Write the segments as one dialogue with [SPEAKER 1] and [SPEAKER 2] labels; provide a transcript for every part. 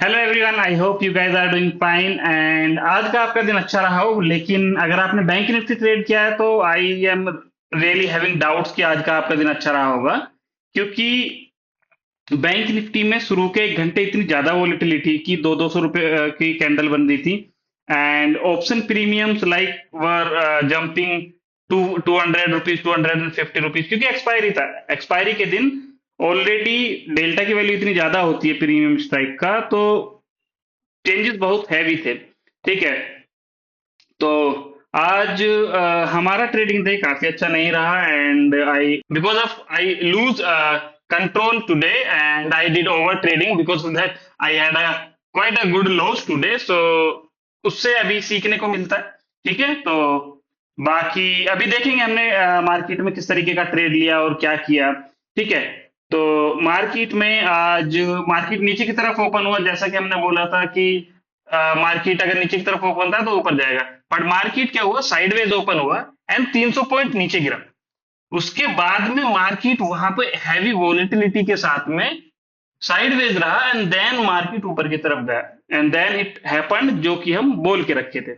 [SPEAKER 1] Hello everyone, I hope you guys are doing fine and आज का आपका दिन अच्छा रहा हो। लेकिन अगर आपने बैंक निफ्टी ट्रेड किया है तो I am really having doubts कि आज का आपका दिन अच्छा रहा होगा, क्योंकि बैंक निफ्टी में शुरू के 1 घंटे इतनी ज्यादा वोलेटिलिटी की दो सौ रुपए की कैंडल बन रही थी। And option premiums like were jumping to 200 rupees, 250 rupees, क्योंकि एक्सपायरी था। एक्सपायरी के दिन ऑलरेडी डेल्टा की वैल्यू इतनी ज्यादा होती है प्रीमियम स्ट्राइक का, तो चेंजेस बहुत हैवी थे। ठीक है, तो आज हमारा ट्रेडिंग डे काफी अच्छा नहीं रहा and I because of I lose control today and I did over trading because of that I had a quite a good loss today. So उससे अभी सीखने को मिलता है। ठीक है, तो बाकी अभी देखेंगे हमने मार्केट में किस तरीके का ट्रेड लिया और क्या किया। ठीक है, तो मार्केट में आज मार्केट नीचे की तरफ ओपन हुआ, जैसा कि हमने बोला था कि मार्केट अगर नीचे की तरफ ओपन था तो ऊपर जाएगा। बट मार्केट क्या हुआ, साइडवेज ओपन हुआ एंड 300 पॉइंट नीचे गिरा। उसके बाद में मार्केट वहां पे हैवी वोलेटिलिटी के साथ में साइडवेज रहा एंड देन मार्केट ऊपर की तरफ गया एंड देन इट हैपेंड जो कि हम बोल के रखे थे।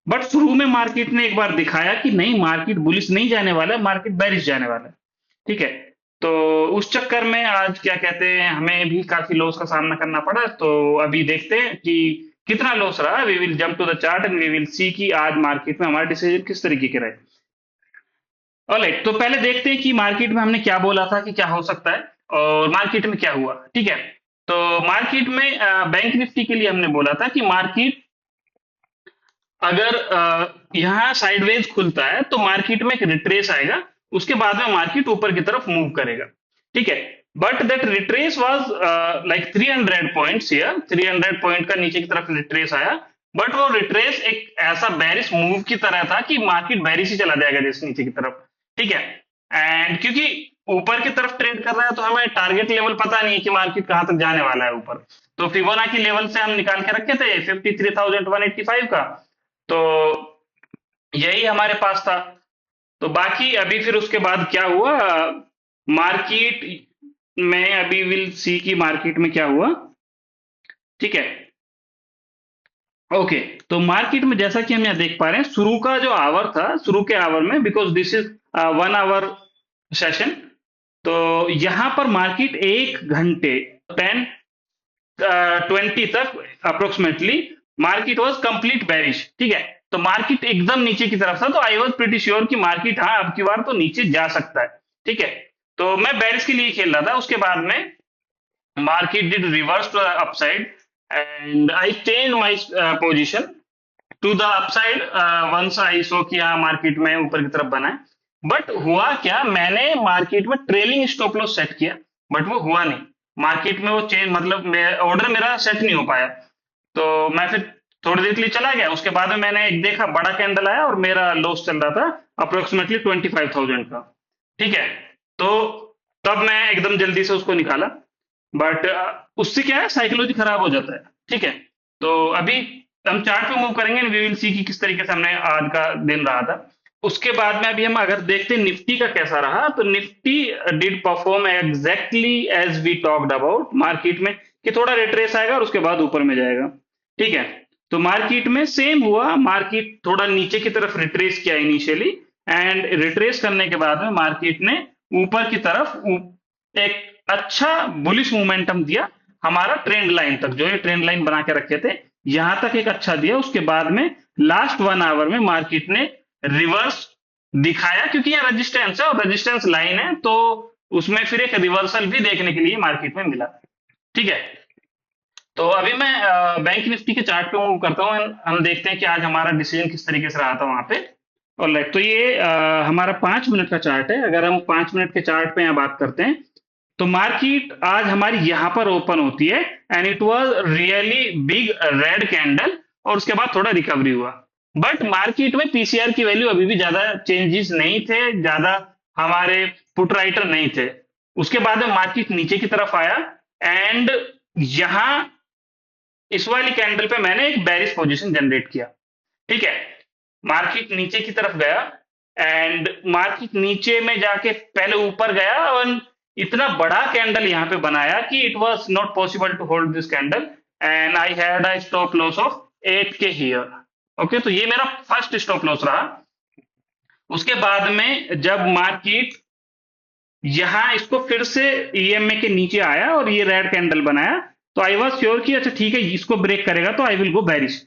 [SPEAKER 1] बट शुरू में मार्केट ने एक बार दिखाया कि नहीं, मार्केट बुलिश नहीं जाने वाला है, मार्केट बेरिश जाने वाला है। ठीक है, तो उस चक्कर में आज क्या कहते हैं, हमें भी काफी लॉस का सामना करना पड़ा। तो अभी देखते हैं कि कितना लॉस रहा। We will jump to the chart and we will see कि आज मार्केट में हमारा डिसीजन किस तरीके के रहे। ऑलराइट, तो पहले देखते हैं कि मार्केट में हमने क्या बोला था कि क्या हो सकता है और मार्केट में क्या हुआ। ठीक है, तो मार्केट में बैंक निफ्टी के लिए हमने बोला था कि मार्केट अगर यहाँ साइडवेज खुलता है तो मार्केट में एक रिट्रेस आएगा, उसके बाद में मार्केट ऊपर की तरफ मूव करेगा। ठीक है, but that retrace was like 300 points here, 300 point का नीचे की तरफ रिट्रेस आया। बट वो रिट्रेस एक ऐसा बैरिश मूव की तरह था कि मार्केट बैरिश ही चला जाएगा जैसे नीचे की तरफ। ठीक है, एंड क्योंकि ऊपर की तरफ ट्रेड कर रहा है तो हमें टारगेट लेवल पता नहीं है कि मार्केट कहां तक जाने वाला है ऊपर। तो फिबोनाची लेवल से हम निकाल के रखे थे 53,185 का, तो यही हमारे पास था। तो बाकी अभी फिर उसके बाद क्या हुआ मार्केट में, अभी विल सी की मार्केट में क्या हुआ। ठीक है, ओके, तो मार्केट में जैसा कि हम यहाँ देख पा रहे हैं, शुरू का जो आवर था, शुरू के आवर में, because this is 1 hour session, तो यहां पर मार्केट 1 घंटे 10:20 तक approximately market was complete bearish. ठीक है, तो मार्केट एकदम नीचे की तरफ था, तो आई वाज प्रीटी श्योर कि मार्केट हाँ अब की बार तो नीचे जा सकता है। ठीक है, तो मैं बेरिश के लिए खेल रहा था। उसके बाद में market did reverse to the upside and I change my position to the upside once I saw कि हाँ मार्केट में ऊपर की तरफ बना है। बट हुआ क्या, मैंने मार्केट में ट्रेलिंग स्टॉप लॉस सेट किया, बट वो हुआ नहीं। मार्केट में वो चेंज मतलब ऑर्डर मेरा सेट नहीं हो पाया। तो मैं फिर थोड़ी देर के लिए चला गया। उसके बाद में मैंने एक देखा, बड़ा कैंडल आया और मेरा लॉस चल रहा था अप्रोक्सीमेटली 25,000 का। ठीक है, तो तब मैं एकदम जल्दी से उसको निकाला। बट उससे क्या है, साइकोलॉजी खराब हो जाता है। ठीक है, तो अभी हम चार्ट पे मूव करेंगे, वी विल सी कि किस तरीके से हमने आज का दिन रहा था। उसके बाद में अभी हम अगर देखते हैं निफ्टी का कैसा रहा, तो Nifty did perform exactly as we talked about market में, कि थोड़ा रिट्रेस आएगा और उसके बाद ऊपर में जाएगा। ठीक है, तो मार्केट में सेम हुआ, मार्केट थोड़ा नीचे की तरफ रिट्रेस किया इनिशियली एंड रिट्रेस करने के बाद में मार्केट ने ऊपर की तरफ एक अच्छा बुलिश मोमेंटम दिया हमारा ट्रेंड लाइन तक, जो ये ट्रेंड लाइन बना के रखे थे यहां तक एक अच्छा दिया। उसके बाद में लास्ट 1 आवर में मार्केट ने रिवर्स दिखाया, क्योंकि यह रेजिस्टेंस है और रेजिस्टेंस लाइन है, तो उसमें फिर एक रिवर्सल भी देखने के लिए मार्केट में मिला। ठीक है, तो अभी मैं बैंक निफ्टी के चार्ट पे मूव करता हूँ। हम देखते हैं कि आज हमारा डिसीजन किस तरीके से रहा था वहां पे। ऑलराइट, तो ये हमारा 5 मिनट का चार्ट है। अगर हम 5 मिनट के चार्ट पे यहाँ बात करते हैं, तो मार्केट आज हमारी यहां पर ओपन होती है and it was really big red candle और उसके बाद थोड़ा रिकवरी हुआ। बट मार्केट में पीसीआर की वैल्यू अभी भी ज्यादा चेंजेस नहीं थे, ज्यादा हमारे पुट राइटर नहीं थे। उसके बाद में मार्केट नीचे की तरफ आया एंड यहां इस वाली कैंडल पे मैंने एक बेरिश पोजीशन जनरेट किया। ठीक है, मार्केट नीचे की तरफ गया एंड मार्केट नीचे में जाके पहले ऊपर गया और इतना बड़ा कैंडल यहां पे बनाया कि it was not possible to hold this candle and I had a stop loss of 8K here. Okay, तो ये मेरा फर्स्ट स्टॉप लॉस रहा। उसके बाद में जब मार्केट यहाँ इसको फिर से ईएमए के नीचे आया और ये रेड कैंडल बनाया, तो आई वॉज श्योर कि अच्छा ठीक है इसको ब्रेक करेगा तो आई विल गो बैरिश।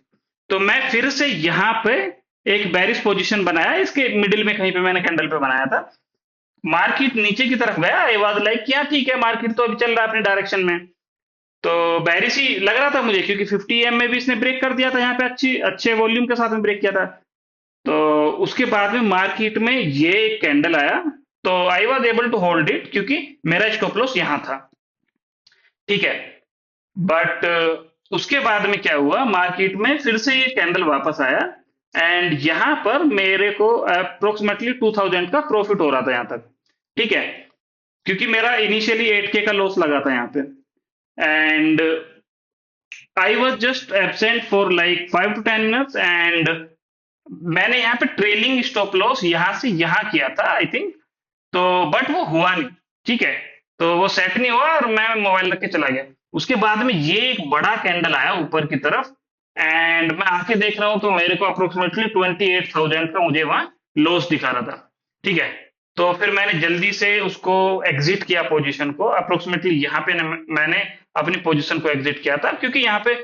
[SPEAKER 1] तो मैं फिर से यहाँ पे एक बैरिश पोजीशन बनाया, इसके मिडिल में कहीं पे मैंने कैंडल पे बनाया था। मार्केट नीचे की तरफ गया, आई वॉज लाइक क्या ठीक है मार्केट तो अभी चल रहा है अपने डायरेक्शन में, तो बैरिश ही लग रहा था मुझे, क्योंकि 50 में भी इसने ब्रेक कर दिया था यहाँ पे, अच्छे वॉल्यूम के साथ में ब्रेक किया था। तो उसके बाद में मार्केट में ये एक कैंडल आया, तो I was able to hold it क्योंकि मेरा स्टॉप लॉस यहाँ था। ठीक है, बट उसके बाद में क्या हुआ, मार्केट में फिर से ये कैंडल वापस आया एंड यहाँ पर मेरे को अप्रोक्सीमेटली 2000 का प्रॉफिट हो रहा था यहाँ तक। ठीक है, क्योंकि मेरा इनिशियली 8K का लॉस लगा था यहाँ पे, and I was just absent for like 5 to 10 minutes, and मैंने यहाँ पे ट्रेलिंग स्टॉप लॉस यहाँ से यहाँ किया था आई थिंक, तो बट वो हुआ नहीं। ठीक है, तो वो सेट नहीं हुआ और मैं मोबाइल रख के चला गया। उसके बाद में ये एक बड़ा कैंडल आया ऊपर की तरफ, एंड मैं आके देख रहा हूँ तो मेरे को अप्रोक्सीमेटली 28,000 का मुझे वहां लॉस दिखा रहा था। ठीक है, तो फिर मैंने जल्दी से उसको एग्जिट किया पोजीशन को, अप्रोक्सीमेटली यहाँ पे मैंने अपनी पोजीशन को एग्जिट किया था, क्योंकि यहाँ पे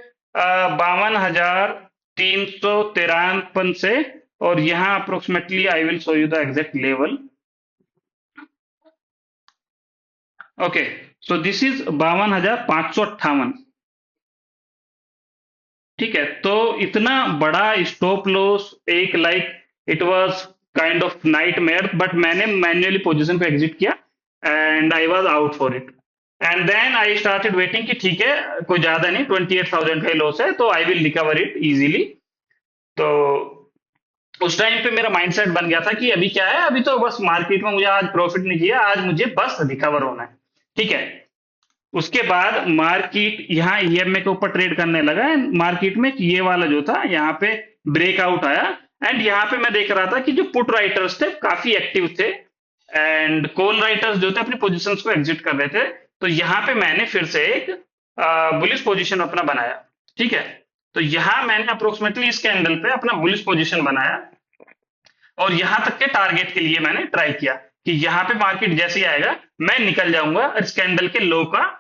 [SPEAKER 1] 52,353 से, और यहाँ approximately I will show you the exact level. Okay, so this is 52,558। ठीक है, तो इतना बड़ा स्टॉप लॉस, एक like it was kind of nightmare, but मैंने मैन्युअली पोजीशन को एग्जिट किया and I was out for it. And then I started waiting कि ठीक है कोई ज्यादा नहीं, 28,000 का लॉस है तो I will recover it easily. तो उस टाइम पे मेरा माइंडसेट बन गया था कि अभी क्या है, अभी तो बस मार्केट में मुझे आज प्रॉफिट नहीं किया, आज मुझे बस रिकवर होना है। ठीक है, उसके बाद मार्केट यहाँ ईएमए के ऊपर ट्रेड करने लगा, मार्केट में ये वाला जो था यहाँ पे ब्रेकआउट आया, एंड यहाँ पे मैं देख रहा था कि जो पुट राइटर्स थे काफी एक्टिव थे, एंड कॉल राइटर्स जो थे अपनी पोजीशंस को एग्जिट कर रहे थे। तो यहाँ पे मैंने फिर से एक बुलिश पोजीशन अपना बनाया। ठीक है, तो यहाँ मैंने अप्रोक्सीमेटली इस कैंडल पे अपना बुलिश पोजीशन बनाया, और यहां तक के टारगेट के लिए मैंने ट्राई किया कि यहाँ पे मार्केट जैसे ही आएगा मैं निकल जाऊंगा, इस कैंडल के लो का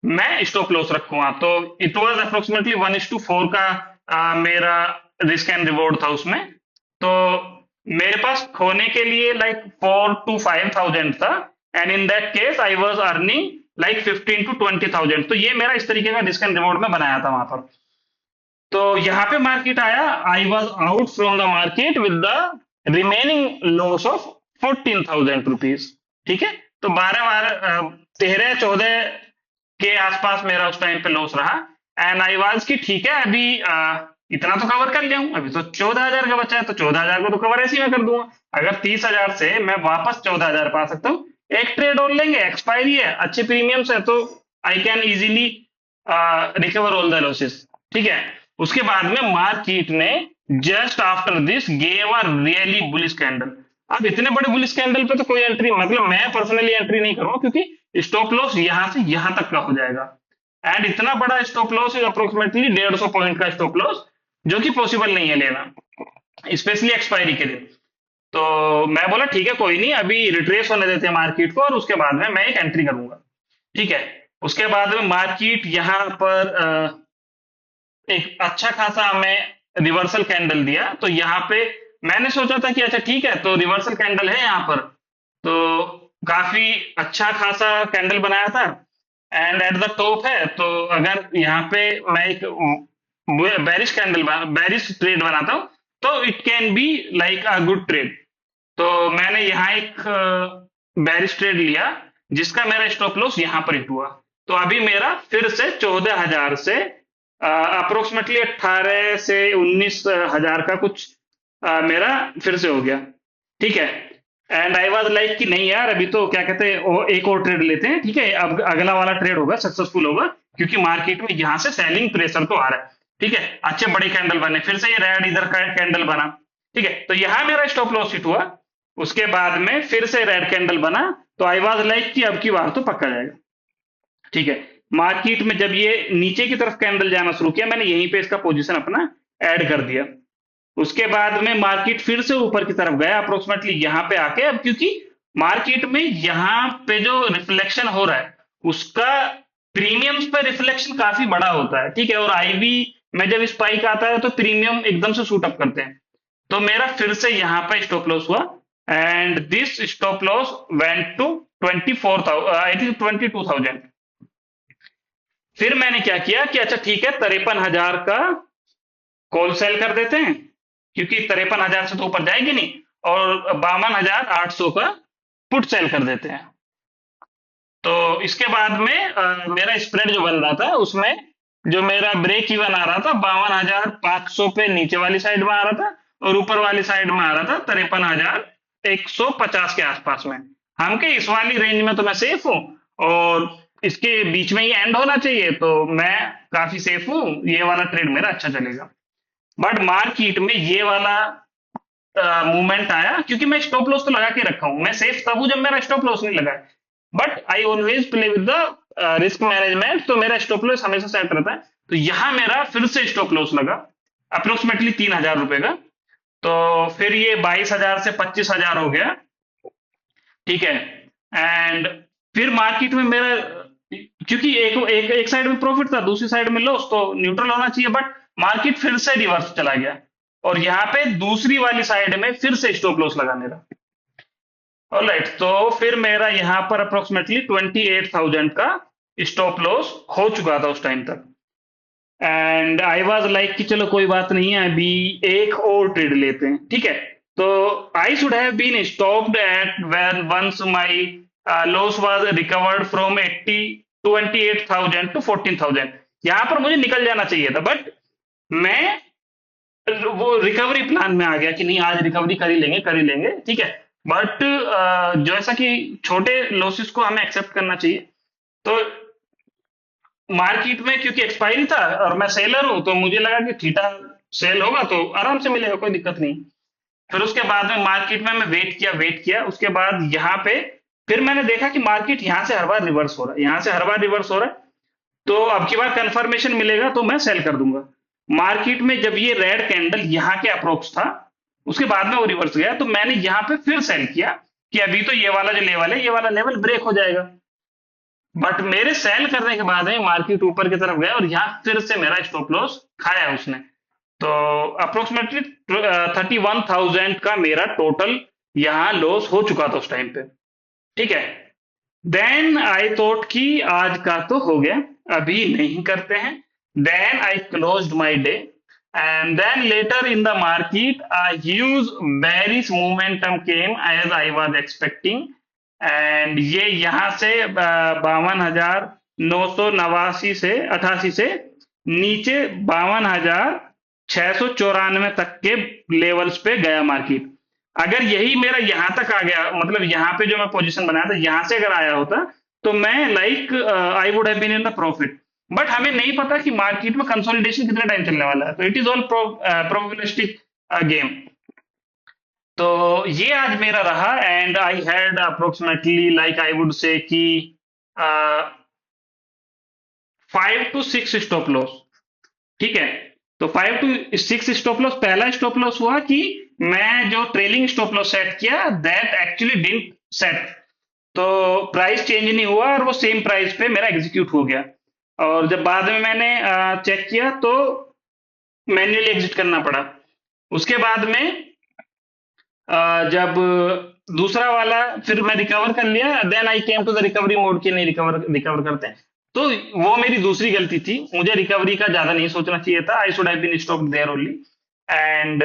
[SPEAKER 1] मैं स्टॉप लॉस रखूंगा। तो इट वाज अप्रोक्सीमेटली 1:4 का मेरा रिस्क एंड रिवॉर्ड था उसमें। तो मेरे पास खोने के लिए लाइक 4 to 5,000 था, and in that case I was earning like 15 to 20,000। तो ये मेरा इस तरीके का रिस्क एंड रिवॉर्ड में बनाया था वहां पर। तो यहाँ पे मार्केट आया, I was out from the market with the remaining loss of 14,000 rupees. ठीक है, तो 13-14 के आसपास मेरा उस टाइम पे लॉस रहा, एंड आई वॉज कि ठीक है अभी इतना तो कवर कर लिया हूं, अभी तो 14,000 का बचा है, तो 14,000 को तो कवर ऐसे ही मैं कर दूंगा। अगर 30,000 से मैं वापस 14,000 पा सकता हूँ, एक ट्रेड और लेंगे, एक्सपायरी है, अच्छे प्रीमियम्स है, तो I can easily recover all the losses. ठीक है, उसके बाद में मार्केट ने just after this gave a really bullish candle. अब इतने बड़े बुलिश कैंडल पे तो कोई एंट्री, मतलब मैं पर्सनली एंट्री नहीं करूंगा, क्योंकि स्टॉप लॉस यहां से यहां तक का हो जाएगा, एंड इतना बड़ा stop loss is approximately 150 point का स्टॉप लॉस, जो कि पॉसिबल नहीं है लेना, स्पेशली एक्सपायरी के दिन। तो मैं बोला ठीक है कोई नहीं, अभी रिट्रेस होने देते हैं मार्केट को, और उसके बाद में मैं एक एंट्री करूंगा। ठीक है, उसके बाद में मार्केट यहाँ पर एक अच्छा खासा हमें रिवर्सल कैंडल दिया। तो यहाँ पे मैंने सोचा था कि अच्छा ठीक है, तो रिवर्सल कैंडल है यहाँ पर, तो काफी अच्छा खासा कैंडल बनाया था, एंड एट द टॉप है, तो अगर यहाँ पे मैं एक बेरिश कैंडल बेरिश ट्रेड बनाता हूँ, तो it can be like a good trade. तो मैंने यहाँ एक बेरिश ट्रेड लिया, जिसका मेरा स्टॉप लॉस यहाँ पर हिट हुआ। तो अभी मेरा फिर से 14,000 से अप्रोक्सीमेटली 18 से 19,000 का कुछ मेरा फिर से हो गया। ठीक है, एंड आई वाज लाइक कि नहीं यार, अभी तो क्या कहते हैं एक और ट्रेड लेते हैं। ठीक है, अब अगला वाला ट्रेड होगा सक्सेसफुल होगा, क्योंकि मार्केट में यहां से सेलिंग प्रेशर तो आ रहा है। ठीक है, अच्छे बड़े कैंडल बने, फिर से ये रेड इधर का कैंडल बना। ठीक है, तो यहां मेरा स्टॉप लॉस हिट हुआ, उसके बाद में फिर से रेड कैंडल बना, तो आई वाज लाइक कि अब की बार तो पक्का जाएगा। ठीक है, मार्केट में जब ये नीचे की तरफ कैंडल जाना शुरू किया, मैंने यहीं पे इसका पोजीशन अपना ऐड कर दिया। उसके बाद में मार्केट फिर से ऊपर की तरफ गया अप्रोक्सीमेटली यहाँ पे आके। अब क्योंकि मार्केट में यहाँ पे जो रिफ्लेक्शन हो रहा है उसका प्रीमियम्स पे रिफ्लेक्शन काफी बड़ा होता है, ठीक है, और आईवी में जब स्पाइक आता है तो प्रीमियम एकदम से शूट अप करते हैं। तो मेरा फिर से यहाँ पे स्टॉप लॉस हुआ and this stop loss went to 24,000, I think 22,000। फिर मैंने क्या किया कि अच्छा ठीक है, 53,000 का कॉल सेल कर देते हैं, क्योंकि 53,000 से तो ऊपर जाएगी नहीं, और 52,800 का पुट सेल कर देते हैं। तो इसके बाद में मेरा स्प्रेड जो बन रहा था उसमें जो मेरा ब्रेक इवन आ रहा था 52,500 पे नीचे वाली साइड में आ रहा था, और ऊपर वाली साइड में आ रहा था 53,150 के आसपास में। हम के इस वाली रेंज में तो मैं सेफ हूँ, और इसके बीच में ही एंड होना चाहिए, तो मैं काफी सेफ हूँ, ये वाला ट्रेड मेरा अच्छा चलेगा। बट मार्केट में ये वाला मूवमेंट आया, क्योंकि मैं स्टॉप लॉस तो लगा के रखा हूं, मैं सेफ तब हूं जब मेरा स्टॉप लॉस नहीं लगा है। But I always play with the risk management, तो मेरा स्टॉप लॉस हमेशा सेट रहता है। तो यहां मेरा फिर से स्टॉप लॉस लगा अप्रोक्सीमेटली 3,000 रुपए का। तो फिर ये 22,000 से 25,000 हो गया, ठीक है। एंड फिर मार्केट में मेरा, क्योंकि एक साइड में प्रॉफिट था, दूसरी साइड में लॉस, तो न्यूट्रल होना चाहिए, बट मार्केट फिर से रिवर्स चला गया, और यहाँ पे दूसरी वाली साइड में फिर से स्टॉप लॉस लगा मेरा। ऑलराइट, तो फिर मेरा यहाँ पर अप्रोक्सीमेटली 28,000 का स्टॉप लॉस हो चुका था उस टाइम तक। एंड आई वाज लाइक कि चलो कोई बात नहीं है, अभी एक और ट्रेड लेते हैं, ठीक है। तो I should have been stopped at when once my loss was recovered from 28,000 to 14,000। यहाँ पर मुझे निकल जाना चाहिए था, बट मैं वो रिकवरी प्लान में आ गया कि नहीं, आज रिकवरी कर ही लेंगे, ठीक है। बट जैसा कि छोटे लॉसेस को हमें एक्सेप्ट करना चाहिए, तो मार्केट में क्योंकि एक्सपायरी था और मैं सेलर हूं, तो मुझे लगा कि थीटा सेल होगा तो आराम से मिलेगा, कोई दिक्कत नहीं। फिर उसके बाद में मार्केट में मैं वेट किया, उसके बाद यहाँ पे फिर मैंने देखा कि मार्केट यहाँ से हर बार रिवर्स हो रहा है, यहाँ से हर बार रिवर्स हो रहा है, तो अब की बार कंफर्मेशन मिलेगा तो मैं सेल कर दूंगा। मार्केट में जब ये रेड कैंडल यहाँ के अप्रोक्स था, उसके बाद में वो रिवर्स गया, तो मैंने यहाँ पे फिर सेल किया कि अभी तो ये वाला जो लेवल है, ये वाला लेवल ब्रेक हो जाएगा। बट मेरे सेल करने के बाद में मार्केट ऊपर की तरफ गया, और यहाँ फिर से मेरा स्टॉप लॉस खाया उसने। तो अप्रोक्सीमेटली 31,000 का मेरा टोटल यहाँ लॉस हो चुका था उस टाइम पे, ठीक है। देन आई थॉट कि आज का तो हो गया, अभी नहीं करते हैं। Then I closed my day, and then later in the market a huge bearish momentum came as I was expecting, and ये यहाँ से 52,989 से 88 से नीचे 52,694 तक के लेवल्स पे गया मार्केट। अगर यही मेरा यहाँ तक आ गया, मतलब यहाँ पे जो मैं पोजीशन बनाया था यहाँ से अगर आया होता, तो मैं like I would have been in the profit. But हमें नहीं पता कि मार्केट में कंसोलिडेशन कितना टाइम चलने वाला है, तो it is all probabilistic game. तो ये आज मेरा रहा, and I had approximately like I would से कि 5 to 6 स्टॉप लॉस, ठीक है। तो 5 to 6 स्टॉप लॉस, पहला स्टॉप लॉस हुआ कि मैं जो ट्रेलिंग स्टॉप लॉस सेट किया दैट एक्चुअली डिडंट सेट, तो प्राइस चेंज नहीं हुआ और वो सेम प्राइस पे मेरा एग्जीक्यूट हो गया। और जब बाद में मैंने चेक किया तो मैन्युअली एग्जिट करना पड़ा। उसके बाद में जब दूसरा वाला फिर मैं रिकवर कर लिया, then I came to the recovery mode, कि नहीं रिकवर करते हैं। तो वो मेरी दूसरी गलती थी, मुझे रिकवरी का ज्यादा नहीं सोचना चाहिए था, I should have been stopped there only. And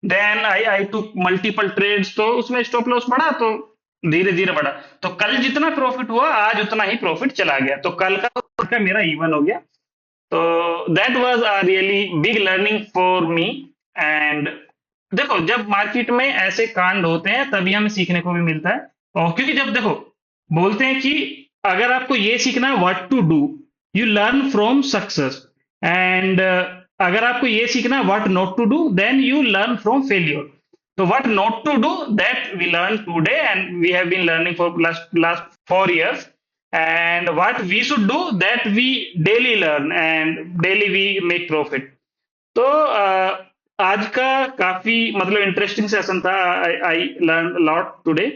[SPEAKER 1] then I took multiple trades, तो उसमें स्टॉप लॉस बढ़ा, तो धीरे धीरे बढ़ा। तो कल जितना प्रॉफिट हुआ आज उतना ही प्रॉफिट चला गया, तो कल का मेरा इवन हो गया। तो that was a really big learning for me. And देखो, जब मार्केट में ऐसे कांड होते हैं तभी हमें सीखने को भी मिलता है। और क्योंकि जब देखो बोलते हैं कि अगर आपको ये सीखना है what to do, you learn from success, and अगर आपको ये सीखना है what not to do, then you learn from failure. तो what not to do that we learn today, and we have been learning for last 4 years। and what we should do that we daily learn and daily we make profit. तो आज का काफी मतलब interesting session था. I learn lot today.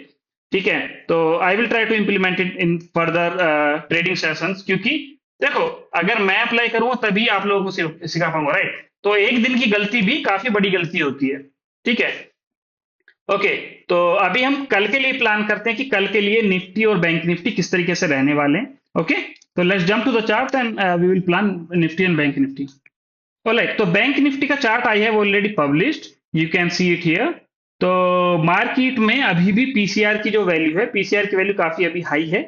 [SPEAKER 1] ठीक है, तो I will try to implement it in further trading sessions, क्योंकि देखो अगर मैं अप्लाई करूंगा तभी आप लोगों को सिखा पाऊंगा, राइट? तो एक दिन की गलती भी काफी बड़ी गलती होती है. ठीक है, ओके. तो अभी हम कल के लिए प्लान करते हैं कि कल के लिए निफ्टी और बैंक निफ्टी किस तरीके से रहने वाले हैं. ओके, तो let's jump to the chart and we will plan Nifty and bank Nifty. Alright, तो बैंक निफ्टी का chart I have already published, you can see it here. तो मार्केट में अभी भी पीसीआर की जो वैल्यू है, पीसीआर की वैल्यू काफी अभी हाई है.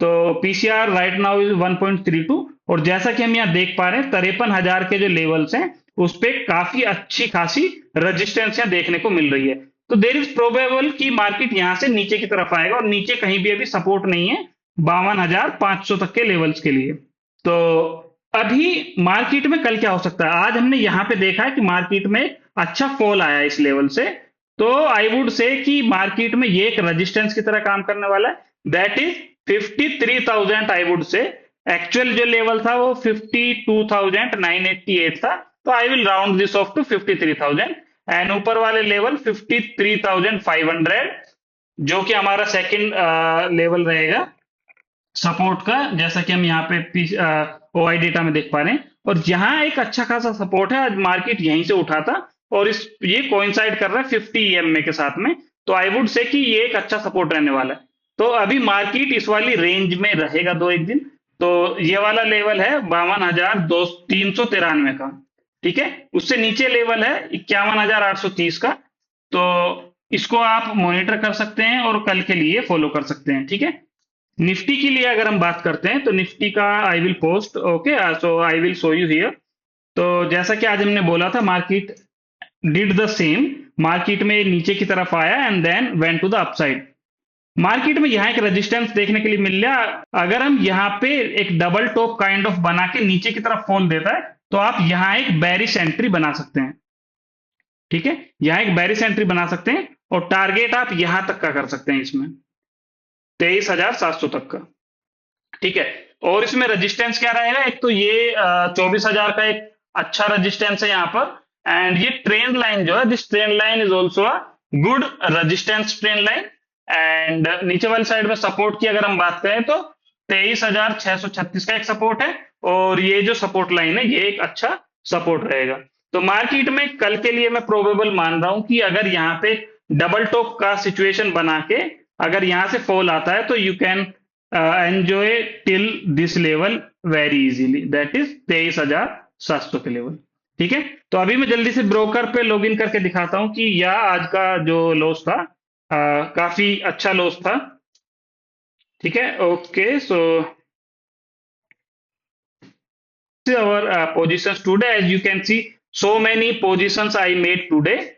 [SPEAKER 1] तो पीसीआर राइट नाउ इज 1.32, और जैसा कि हम यहाँ देख पा रहे हैं 53,000 के जो लेवल्स हैं उस पे काफी अच्छी खासी रेजिस्टेंस यहाँ देखने को मिल रही है. तो देर इज प्रोबेबल कि मार्केट यहाँ से नीचे की तरफ आएगा, और नीचे कहीं भी अभी सपोर्ट नहीं है 52,500 तक के लेवल्स के लिए. तो अभी मार्केट में कल क्या हो सकता है? आज हमने यहाँ पे देखा है कि मार्केट में अच्छा फॉल आया इस लेवल से. तो आई वुड से कि मार्केट में ये एक रेजिस्टेंस की तरह काम करने वाला है, that is 53,000. I would say actual जो लेवल था वो 52,988 था. तो I will round this off to 53,000, and ऊपर वाले लेवल 53,500 जो कि हमारा सेकंड लेवल रहेगा सपोर्ट का, जैसा कि हम यहाँ पे ओआई डेटा में देख पा रहे हैं. और यहाँ एक अच्छा खासा सपोर्ट है, आज मार्केट यहीं से उठा था और ये कोइंसाइड कर रहा है 50 EMA के साथ में. तो आई वुड से कि ये एक अच्छा सपोर्ट रहने वाला है. तो अभी मार्केट इस वाली रेंज में रहेगा दो एक दिन. तो ये वाला लेवल है 52,393 का. ठीक है, उससे नीचे लेवल है 51,830 का. तो इसको आप मॉनिटर कर सकते हैं और कल के लिए फॉलो कर सकते हैं. ठीक है, निफ्टी के लिए अगर हम बात करते हैं तो निफ्टी का I will post. Okay, so I will show you here. तो जैसा कि आज हमने बोला था market did the same. Market में नीचे की तरफ आया and then went to the upside. Market में यहाँ एक रेजिस्टेंस देखने के लिए मिल रहा. अगर हम यहाँ पे एक डबल टॉप काइंड ऑफ बना के नीचे की तरफ फॉल देता है तो आप यहाँ एक बेरिश एंट्री बना सकते हैं. ठीक है, यहाँ एक बेरिश एंट्री बना सकते हैं और टारगेट आप यहां तक का कर सकते हैं, इसमें 23,700 तक का. ठीक है, और इसमें रेजिस्टेंस क्या रहेगा? एक तो ये 24,000 का एक अच्छा रेजिस्टेंस है यहाँ पर. एंड ये ट्रेंड लाइन जो है, this trend line is also a good resistance trend line. And नीचे वाली साइड में सपोर्ट की अगर हम बात करें तो 23,636 का एक सपोर्ट है, और ये जो सपोर्ट लाइन है ये एक अच्छा सपोर्ट रहेगा. तो मार्केट में कल के लिए मैं प्रोबेबल मान रहा हूं कि अगर यहाँ पे डबल टॉप का सिचुएशन बना के अगर यहां से फॉल आता है तो you can enjoy till this level very easily, that is 23,700 के लेवल. ठीक है, तो अभी मैं जल्दी से ब्रोकर पे लॉगिन करके दिखाता हूं कि यह आज का जो लॉस था काफी अच्छा लॉस था. ठीक है, okay. So our positions today, as you can see, so many positions I made today.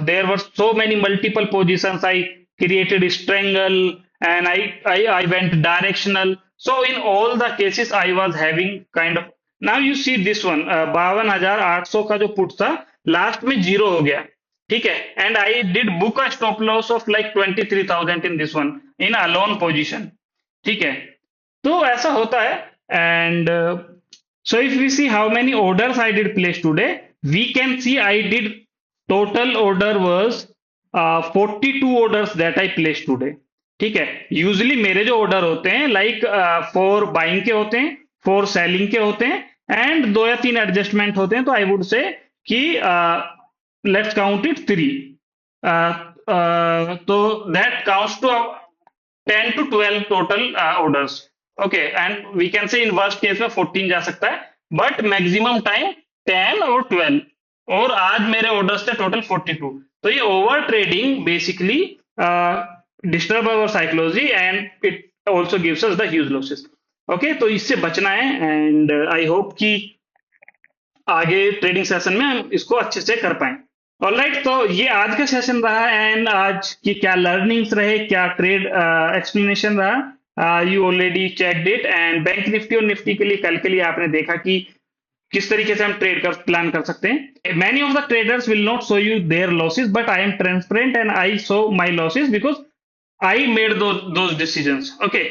[SPEAKER 1] There were so many multiple positions. I created a triangle and I went directional. So in all the cases I was having kind of. Now you see this one 52,800 का जो put था last में zero हो गया. ठीक है, and I did book a stop loss of like 23,000 in this one in alone position. ठीक है, तो ऐसा होता है. And so if we see how many orders I did place today, we can see I did total order was 42 orders that I placed today. ठीक है, usually मेरे जो ऑर्डर होते हैं लाइक 4 बाइंग के होते हैं, 4 सेलिंग के होते हैं, एंड 2 या 3 एडजस्टमेंट होते हैं. तो आई वुड से कि लेट्स काउंट इट 3. तो that counts to 10 to 12 total orders. Okay, and we can say in worst case में 14 जा सकता है, बट मैक्सिमम टाइम 10 और 12. और आज मेरे ऑर्डर्स थे टोटल 42. तो ये over trading basically disturb our psychology and it also gives us the huge losses. Okay, तो इससे बचना है, एंड आई होप कि आगे ट्रेडिंग सेशन में हम इसको अच्छे से कर पाए. ऑलराइट, तो ये आज का सेशन रहा, एंड आज की क्या लर्निंग्स रहे, क्या ट्रेड एक्सप्लेनेशन रहा, you already checked it. And bank Nifty और निफ्टी के लिए कल के लिए आपने देखा कि किस तरीके से हम ट्रेड कर प्लान कर सकते हैं. Many of the traders will not show you their losses, but I am transparent and I show my losses because I made those decisions. Okay,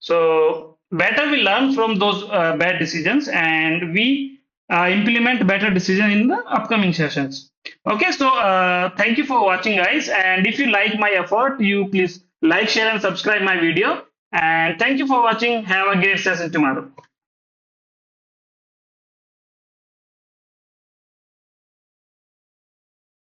[SPEAKER 1] So better we learn from those bad decisions, and we implement better decision in the upcoming sessions. Okay, so thank you for watching, guys. And if you like my effort, you please like, share, and subscribe my video. And thank you for watching. Have a great session tomorrow.